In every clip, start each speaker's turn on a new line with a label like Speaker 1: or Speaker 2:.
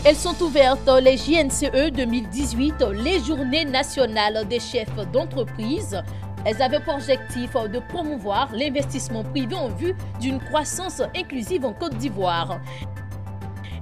Speaker 1: Elles sont ouvertes, les JNCE 2018, les journées nationales des chefs d'entreprise. Elles avaient pour objectif de promouvoir l'investissement privé en vue d'une croissance inclusive en Côte d'Ivoire.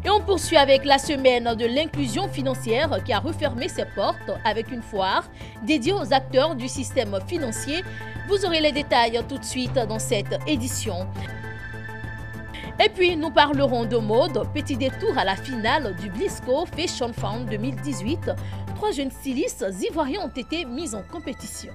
Speaker 1: Et on poursuit avec la semaine de l'inclusion financière qui a refermé ses portes avec une foire dédiée aux acteurs du système financier. Vous aurez les détails tout de suite dans cette édition. Et puis, nous parlerons de mode. Petit détour à la finale du Blisco Fashion Fund 2018. 3 jeunes stylistes ivoiriens ont été mis en compétition.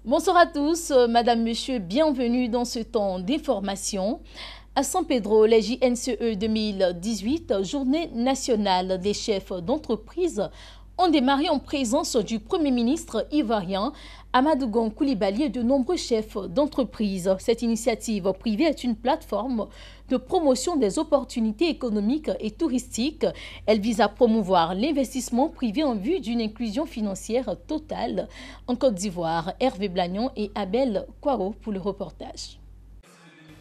Speaker 1: Bonsoir à tous, madame, monsieur, bienvenue dans ce temps d'information. À San Pedro, les JNCE 2018, Journée nationale des chefs d'entreprise, ont démarré en présence du Premier ministre ivoirien Amadou Gon Coulibaly et de nombreux chefs d'entreprise. Cette initiative privée est une plateforme de promotion des opportunités économiques et touristiques. Elle vise à promouvoir l'investissement privé en vue d'une inclusion financière totale en Côte d'Ivoire. Hervé Blagnon et Abel Kwaro pour le reportage.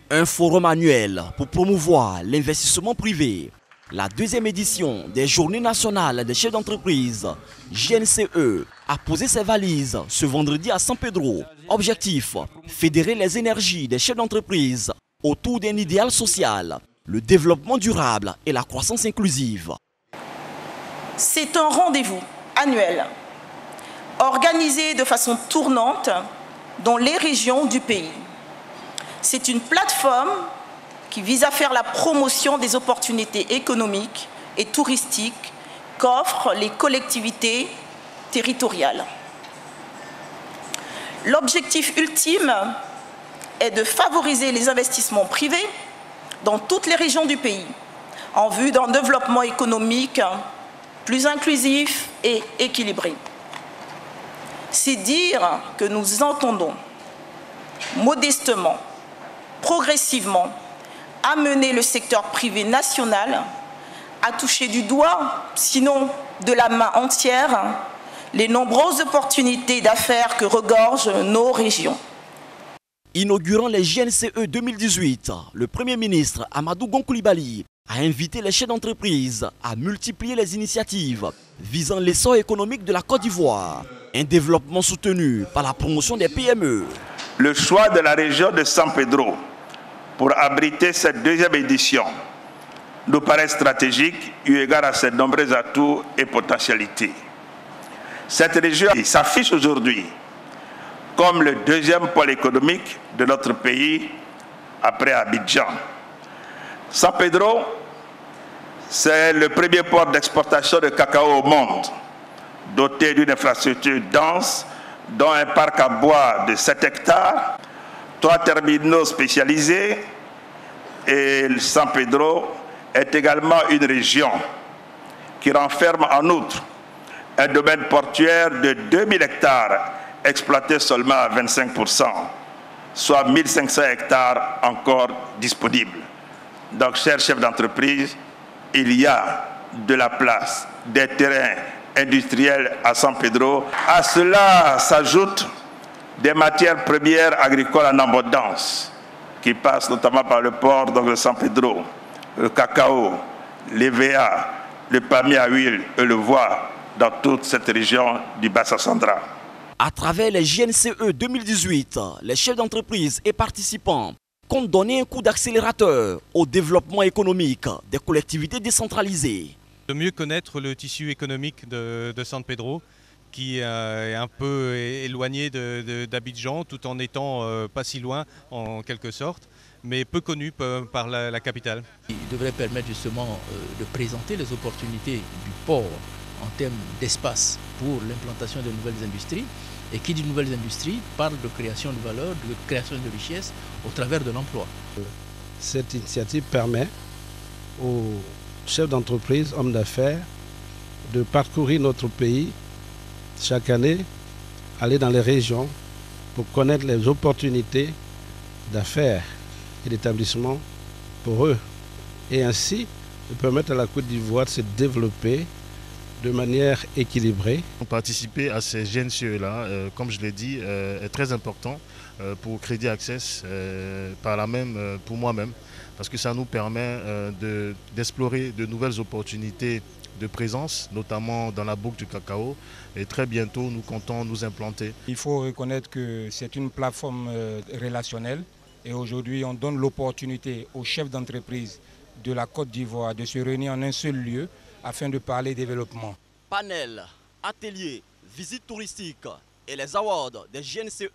Speaker 2: Un forum annuel pour promouvoir l'investissement privé. La deuxième édition des Journées nationales des chefs d'entreprise, JNCE, a posé ses valises ce vendredi à San Pedro. Objectif, fédérer les énergies des chefs d'entreprise autour d'un idéal social, le développement durable et la croissance inclusive.
Speaker 3: C'est un rendez-vous annuel, organisé de façon tournante dans les régions du pays. C'est une plateforme qui vise à faire la promotion des opportunités économiques et touristiques qu'offrent les collectivités territoriales. L'objectif ultime est de favoriser les investissements privés dans toutes les régions du pays en vue d'un développement économique plus inclusif et équilibré. C'est dire que nous entendons modestement, progressivement, amener le secteur privé national à toucher du doigt, sinon de la main entière, les nombreuses opportunités d'affaires que regorgent nos régions.
Speaker 2: Inaugurant les JNCE 2018, le Premier ministre Amadou Gon Coulibaly a invité les chefs d'entreprise à multiplier les initiatives visant l'essor économique de la Côte d'Ivoire, un développement soutenu par la promotion des PME.
Speaker 4: Le choix de la région de San Pedro pour abriter cette deuxième édition nous paraît stratégique eu égard à ses nombreux atouts et potentialités. Cette région s'affiche aujourd'hui comme le deuxième pôle économique de notre pays après Abidjan. San Pedro, c'est le premier port d'exportation de cacao au monde, doté d'une infrastructure dense, dont un parc à bois de 7 hectares, 3 terminaux spécialisés, et San Pedro est également une région qui renferme en outre un domaine portuaire de 2000 hectares exploité seulement à 25%, soit 1500 hectares encore disponibles. Donc, chers chefs d'entreprise, il y a de la place, des terrains industriels à San Pedro. À cela s'ajoutent des matières premières agricoles en abondance, qui passent notamment par le port de San Pedro, le cacao, l'EVA, le palmier à huile et le bois dans toute cette région du Bassa-Sandra.
Speaker 2: À travers les JNCE 2018, les chefs d'entreprise et participants comptent donner un coup d'accélérateur au développement économique des collectivités décentralisées.
Speaker 5: De mieux connaître le tissu économique de San Pedro, qui est un peu éloigné d'Abidjan, tout en étant pas si loin en quelque sorte, mais peu connu par la capitale.
Speaker 6: Il devrait permettre justement de présenter les opportunités du port en termes d'espace pour l'implantation de nouvelles industries. Et qui dit nouvelles industries parle de création de valeur, de création de richesses au travers de l'emploi.
Speaker 7: Cette initiative permet aux chefs d'entreprise, hommes d'affaires, de parcourir notre pays chaque année, aller dans les régions pour connaître les opportunités d'affaires et d'établissement pour eux. Et ainsi, de permettre à la Côte d'Ivoire de se développer de manière équilibrée.
Speaker 8: Participer à ces GNCE-là, comme je l'ai dit, est très important pour Crédit Access, par là même pour moi-même, parce que ça nous permet d'explorer de nouvelles opportunités de présence, notamment dans la boucle du cacao, et très bientôt nous comptons nous implanter.
Speaker 9: Il faut reconnaître que c'est une plateforme relationnelle et aujourd'hui on donne l'opportunité aux chefs d'entreprise de la Côte d'Ivoire de se réunir en un seul lieu afin de parler développement.
Speaker 2: Panel, ateliers, visites touristiques et les awards des GNCE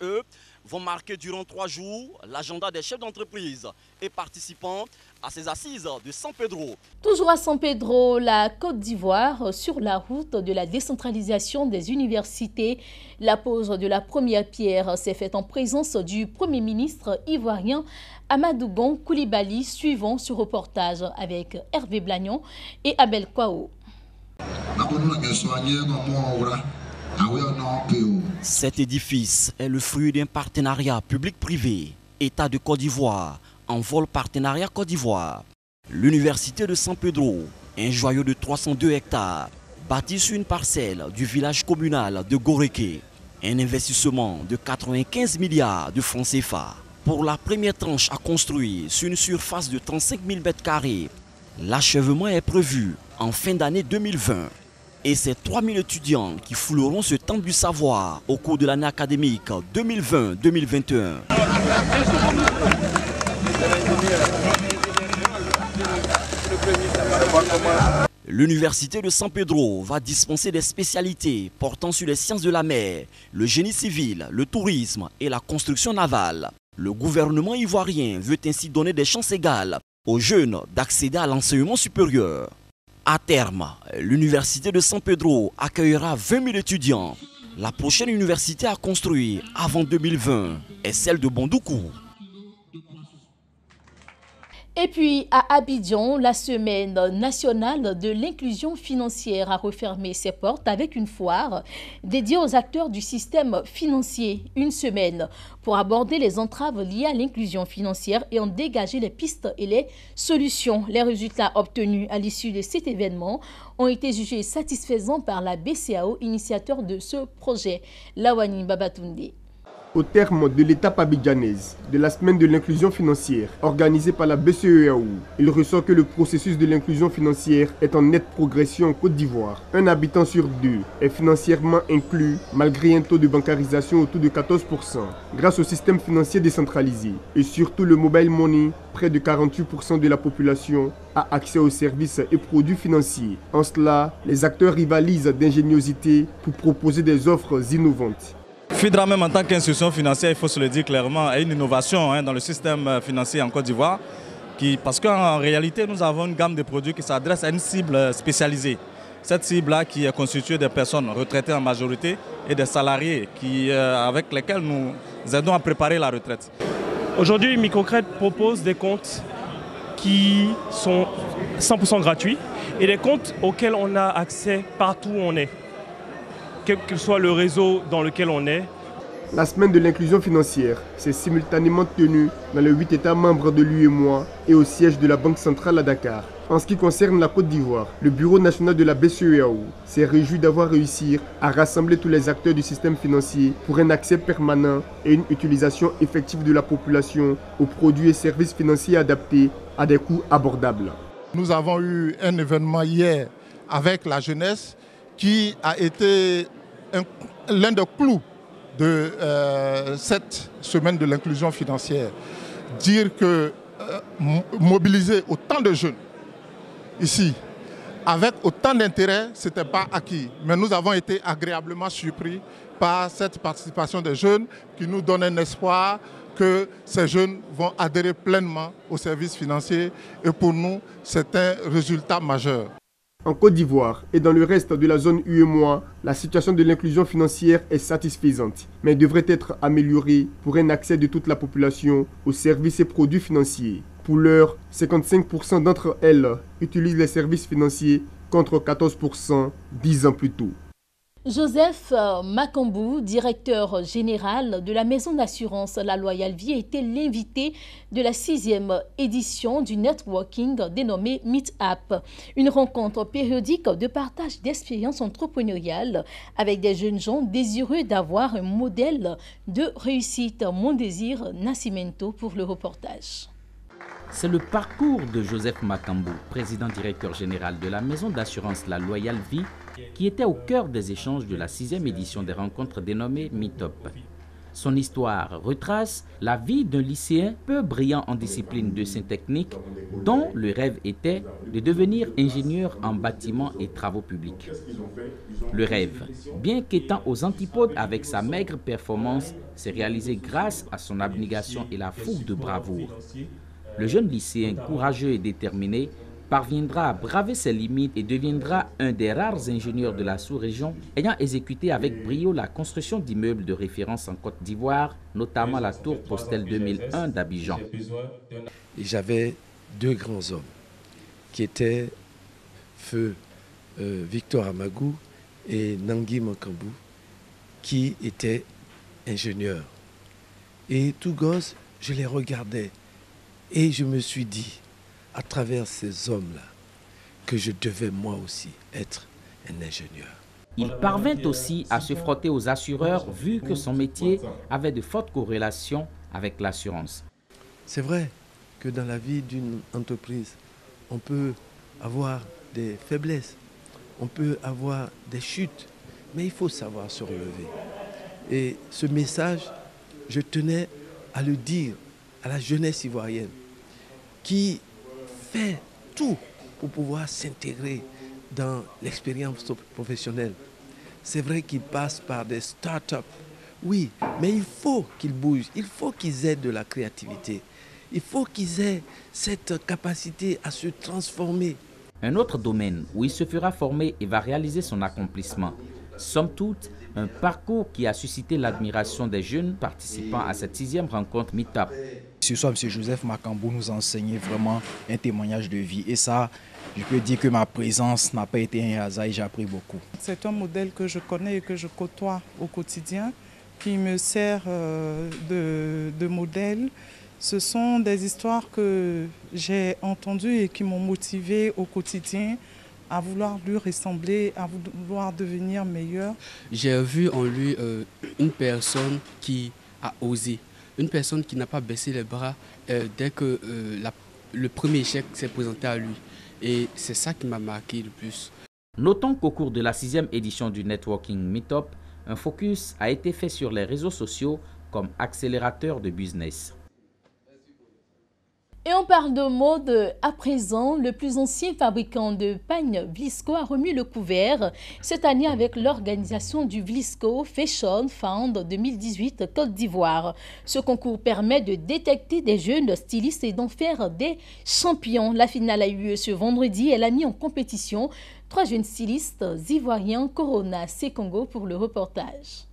Speaker 2: vont marquer durant 3 jours l'agenda des chefs d'entreprise et participants à ces assises de San Pedro.
Speaker 1: Toujours à San Pedro, la Côte d'Ivoire, sur la route de la décentralisation des universités. La pose de la première pierre s'est faite en présence du Premier ministre ivoirien Amadou Bon Coulibaly, suivant ce reportage avec Hervé Blagnon et Abel Kwao.
Speaker 2: Cet édifice est le fruit d'un partenariat public-privé, État de Côte d'Ivoire, Envol Partenariat Côte d'Ivoire. L'université de San Pedro, un joyau de 302 hectares, bâti sur une parcelle du village communal de Goreke. Un investissement de 95 milliards de francs CFA. Pour la première tranche à construire sur une surface de 35 000 m², l'achèvement est prévu en fin d'année 2020. Et c'est 3000 étudiants qui fouleront ce temple du savoir au cours de l'année académique 2020-2021. L'université de San Pedro va dispenser des spécialités portant sur les sciences de la mer, le génie civil, le tourisme et la construction navale. Le gouvernement ivoirien veut ainsi donner des chances égales aux jeunes d'accéder à l'enseignement supérieur. À terme, l'université de San Pedro accueillera 20 000 étudiants. La prochaine université à construire avant 2020 est celle de Bondoukou.
Speaker 1: Et puis à Abidjan, la semaine nationale de l'inclusion financière a refermé ses portes avec une foire dédiée aux acteurs du système financier. Une semaine pour aborder les entraves liées à l'inclusion financière et en dégager les pistes et les solutions. Les résultats obtenus à l'issue de cet événement ont été jugés satisfaisants par la BCAO, initiateur de ce projet. Lawani Babatunde.
Speaker 10: Au terme de l'étape abidjanaise de la semaine de l'inclusion financière organisée par la BCEAO, il ressort que le processus de l'inclusion financière est en nette progression en Côte d'Ivoire. Un habitant sur 2 est financièrement inclus malgré un taux de bancarisation autour de 14%. Grâce au système financier décentralisé et surtout le mobile money, près de 48% de la population a accès aux services et produits financiers. En cela, les acteurs rivalisent d'ingéniosité pour proposer des offres innovantes.
Speaker 11: FIDRA, même en tant qu'institution financière, il faut se le dire clairement, a une innovation dans le système financier en Côte d'Ivoire. Parce qu'en réalité, nous avons une gamme de produits qui s'adresse à une cible spécialisée. Cette cible-là qui est constituée des personnes retraitées en majorité et des salariés avec lesquels nous aidons à préparer la retraite.
Speaker 12: Aujourd'hui, Microcred propose des comptes qui sont 100% gratuits et des comptes auxquels on a accès partout où on est, quel que soit le réseau dans lequel on est.
Speaker 10: La semaine de l'inclusion financière s'est simultanément tenue dans les 8 États membres de l'UEMOA et au siège de la Banque centrale à Dakar. En ce qui concerne la Côte d'Ivoire, le Bureau national de la BCEAO s'est réjoui d'avoir réussi à rassembler tous les acteurs du système financier pour un accès permanent et une utilisation effective de la population aux produits et services financiers adaptés à des coûts abordables.
Speaker 13: Nous avons eu un événement hier avec la jeunesse qui a été l'un des clous de cette semaine de l'inclusion financière. Dire que mobiliser autant de jeunes ici, avec autant d'intérêt, ce n'était pas acquis. Mais nous avons été agréablement surpris par cette participation des jeunes qui nous donne un espoir que ces jeunes vont adhérer pleinement aux services financiers. Et pour nous, c'est un résultat majeur.
Speaker 10: En Côte d'Ivoire et dans le reste de la zone UEMOA, la situation de l'inclusion financière est satisfaisante, mais devrait être améliorée pour un accès de toute la population aux services et produits financiers. Pour l'heure, 55% d'entre elles utilisent les services financiers contre 14% 10 ans plus tôt.
Speaker 1: Joseph Makambou, directeur général de la maison d'assurance La Loyale Vie, était l'invité de la 6e édition du networking dénommé Meetup, une rencontre périodique de partage d'expériences entrepreneuriales avec des jeunes gens désireux d'avoir un modèle de réussite. Mon désir Nascimento pour le reportage.
Speaker 14: C'est le parcours de Joseph Makambou, président-directeur général de la maison d'assurance La Loyale Vie, qui était au cœur des échanges de la 6e édition des rencontres dénommées Meetup. Son histoire retrace la vie d'un lycéen peu brillant en discipline de Saint-Technique, dont le rêve était de devenir ingénieur en bâtiments et travaux publics. Le rêve, bien qu'étant aux antipodes avec sa maigre performance, s'est réalisé grâce à son abnégation et la fougue de bravoure. Le jeune lycéen courageux et déterminé parviendra à braver ses limites et deviendra un des rares ingénieurs de la sous-région ayant exécuté avec brio la construction d'immeubles de référence en Côte d'Ivoire, notamment la tour Postel 2001 d'Abidjan.
Speaker 7: J'avais deux grands hommes qui étaient feu Victor Amagou et Nangui Makambou, qui étaient ingénieurs. Et tout gosse, je les regardais et je me suis dit, à travers ces hommes-là, que je devais moi aussi être un ingénieur.
Speaker 14: Il parvint aussi à se frotter aux assureurs vu que son métier avait de fortes corrélations avec l'assurance.
Speaker 7: C'est vrai que dans la vie d'une entreprise, on peut avoir des faiblesses, on peut avoir des chutes, mais il faut savoir se relever. Et ce message, je tenais à le dire à la jeunesse ivoirienne qui fait tout pour pouvoir s'intégrer dans l'expérience professionnelle. C'est vrai qu'ils passent par des start-up, oui, mais il faut qu'ils bougent, il faut qu'ils aient de la créativité, il faut qu'ils aient cette capacité à se transformer.
Speaker 14: Un autre domaine où il se fera former et va réaliser son accomplissement. Somme toute, un parcours qui a suscité l'admiration des jeunes participants à cette 6e rencontre Meetup.
Speaker 15: Ce soir, M. Joseph Makambou nous a enseigné vraiment un témoignage de vie. Et ça, je peux dire que ma présence n'a pas été un hasard et j'ai appris beaucoup.
Speaker 16: C'est un modèle que je connais et que je côtoie au quotidien, qui me sert de modèle. Ce sont des histoires que j'ai entendues et qui m'ont motivé au quotidien à vouloir lui ressembler, à vouloir devenir meilleur.
Speaker 17: J'ai vu en lui une personne qui a osé, une personne qui n'a pas baissé les bras dès que le premier échec s'est présenté à lui. Et c'est ça qui m'a marqué le plus.
Speaker 14: Notons qu'au cours de la 6e édition du Networking Meetup, un focus a été fait sur les réseaux sociaux comme accélérateur de business.
Speaker 1: Et on parle de mode à présent. Le plus ancien fabricant de pagnes Vlisco a remis le couvert cette année avec l'organisation du Vlisco Fashion Fund 2018 Côte d'Ivoire. Ce concours permet de détecter des jeunes stylistes et d'en faire des champions. La finale a eu lieu ce vendredi. Elle a mis en compétition 3 jeunes stylistes ivoiriens. Corona Sekongo pour le reportage.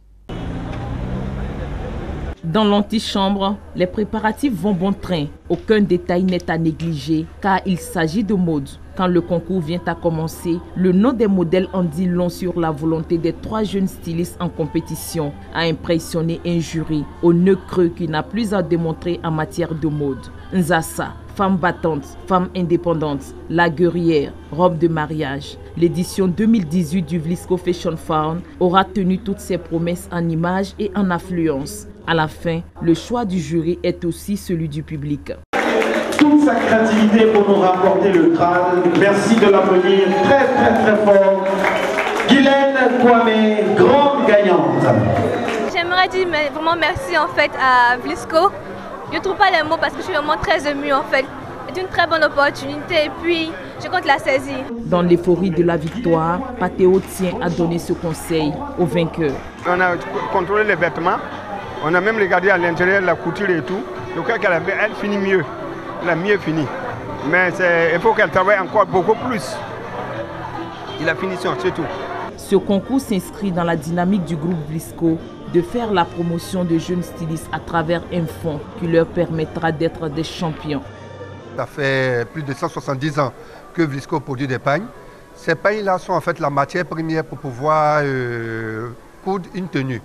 Speaker 18: Dans l'antichambre, les préparatifs vont bon train. Aucun détail n'est à négliger car il s'agit de mode. Quand le concours vient à commencer, le nom des modèles en dit long sur la volonté des 3 jeunes stylistes en compétition à impressionner un jury au nœud creux qui n'a plus à démontrer en matière de mode. Nzassa, femme battante, femme indépendante, la guerrière, robe de mariage. L'édition 2018 du Vlisco Fashion Fund aura tenu toutes ses promesses en images et en affluence. À la fin, le choix du jury est aussi celui du public.
Speaker 19: Toute sa créativité pour nous rapporter le Graal. Merci de l'applaudir très très très fort. Guylaine Kwame, grande gagnante.
Speaker 20: J'aimerais dire vraiment merci en fait à Vlisco. Je ne trouve pas les mots parce que je suis vraiment très émue en fait. C'est une très bonne opportunité et puis je compte la saisir.
Speaker 18: Dans l'euphorie de la victoire, Patéo tient à donner ce conseil aux vainqueurs.
Speaker 21: On a contrôlé les vêtements. On a même regardé à l'intérieur la couture et tout. Je crois qu'elle finit mieux. Elle a mieux fini. Mais il faut qu'elle travaille encore beaucoup plus. Et la finition, c'est tout.
Speaker 18: Ce concours s'inscrit dans la dynamique du groupe Vlisco de faire la promotion de jeunes stylistes à travers un fonds qui leur permettra d'être des champions.
Speaker 22: Ça fait plus de 170 ans que Vlisco produit des pagnes.
Speaker 3: Ces pailles-là sont en fait la matière première pour pouvoir coudre une tenue.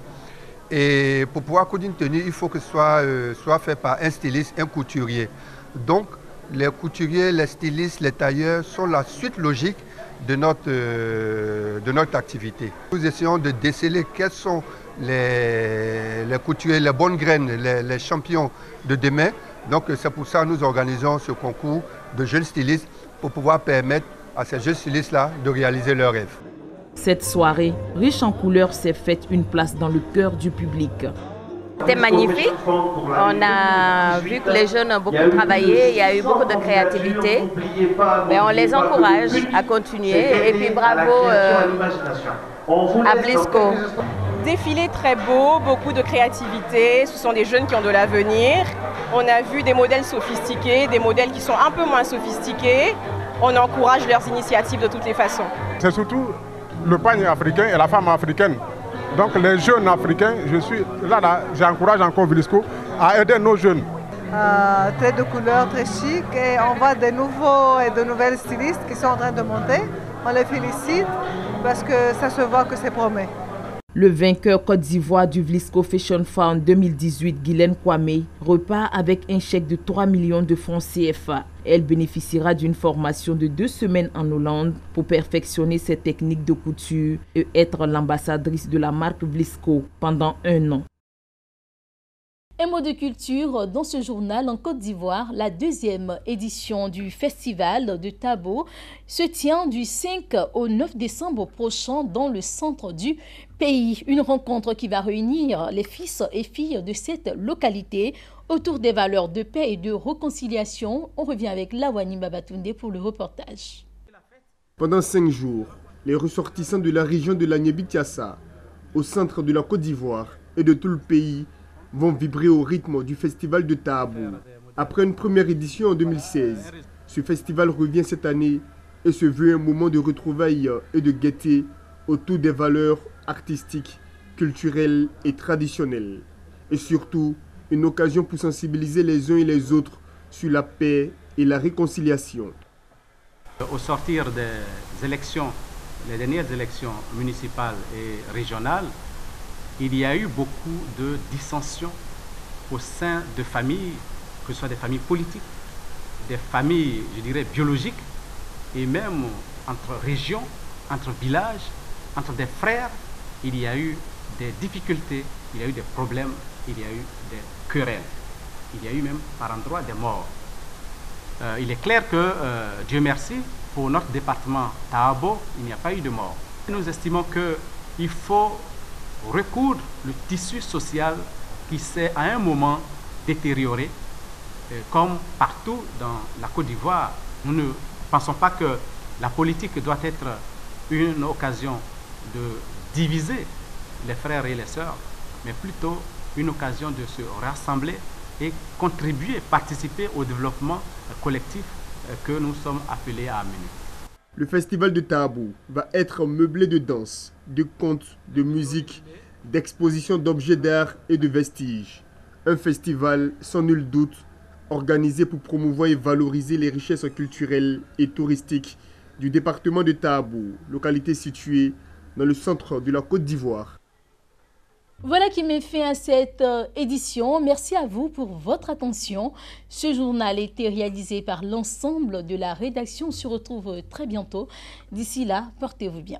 Speaker 3: Et pour pouvoir coudre une tenue, il faut que ce soit fait par un styliste, un couturier. Donc, les couturiers, les stylistes, les tailleurs sont la suite logique de notre activité. Nous essayons de déceler quels sont les couturiers, les bonnes graines, les champions de demain. Donc, c'est pour ça que nous organisons ce concours de jeunes stylistes pour pouvoir permettre à ces jeunes stylistes-là de réaliser leurs rêves.
Speaker 18: Cette soirée, riche en couleurs, s'est faite une place dans le cœur du public.
Speaker 22: C'était magnifique. On a vu que les jeunes ont beaucoup travaillé, il y a eu beaucoup de créativité. Mais on les encourage à continuer. Et puis bravo à Blisco.
Speaker 23: Défilé très beau, beaucoup de créativité. Ce sont des jeunes qui ont de l'avenir. On a vu des modèles sophistiqués, des modèles qui sont un peu moins sophistiqués. On encourage leurs initiatives de toutes les façons.
Speaker 24: C'est surtout le panier africain et la femme africaine. Donc les jeunes africains, j'encourage encore Blisco à aider nos jeunes.
Speaker 25: Très de couleurs, très chic, et on voit de nouveaux et de nouvelles stylistes qui sont en train de monter. On les félicite parce que ça se voit que c'est promet.
Speaker 18: Le vainqueur Côte d'Ivoire du Blisco Fashion Fair 2018, Guylaine Kwame, repart avec un chèque de 3 millions de francs CFA. Elle bénéficiera d'une formation de 2 semaines en Hollande pour perfectionner ses techniques de couture et être l'ambassadrice de la marque Blisco pendant 1 an.
Speaker 1: Un mot de culture dans ce journal en Côte d'Ivoire. La 2e édition du festival de Tabo se tient du 5 au 9 décembre prochain dans le centre du pays. Une rencontre qui va réunir les fils et filles de cette localité autour des valeurs de paix et de réconciliation. On revient avec Lawani Babatunde pour le reportage.
Speaker 10: Pendant 5 jours, les ressortissants de la région de la Niébi-Tiassa, au centre de la Côte d'Ivoire et de tout le pays, vont vibrer au rythme du festival de Tabo. Après une première édition en 2016, ce festival revient cette année et se veut un moment de retrouvailles et de gaieté autour des valeurs artistiques, culturelles et traditionnelles. Et surtout, une occasion pour sensibiliser les uns et les autres sur la paix et la réconciliation.
Speaker 26: Au sortir des élections, les dernières élections municipales et régionales, il y a eu beaucoup de dissensions au sein de familles, que ce soit des familles politiques, des familles, je dirais, biologiques, et même entre régions, entre villages, entre des frères. Il y a eu des difficultés, il y a eu des problèmes, il y a eu des querelles. Il y a eu même par endroits des morts. Il est clair que, Dieu merci, pour notre département Tabo, il n'y a pas eu de mort. Nous estimons qu'il faut recoudre le tissu social qui s'est à un moment détérioré, comme partout dans la Côte d'Ivoire. Nous ne pensons pas que la politique doit être une occasion de diviser les frères et les sœurs, mais plutôt une occasion de se rassembler et contribuer, participer au développement collectif que nous sommes appelés à mener.
Speaker 10: Le festival de Tabo va être meublé de danse, de contes, de musique, d'expositions d'objets d'art et de vestiges. Un festival sans nul doute organisé pour promouvoir et valoriser les richesses culturelles et touristiques du département de Tabo, localité située dans le centre de la Côte d'Ivoire.
Speaker 1: Voilà qui met fin à cette édition. Merci à vous pour votre attention. Ce journal a été réalisé par l'ensemble de la rédaction. On se retrouve très bientôt. D'ici là, portez-vous bien.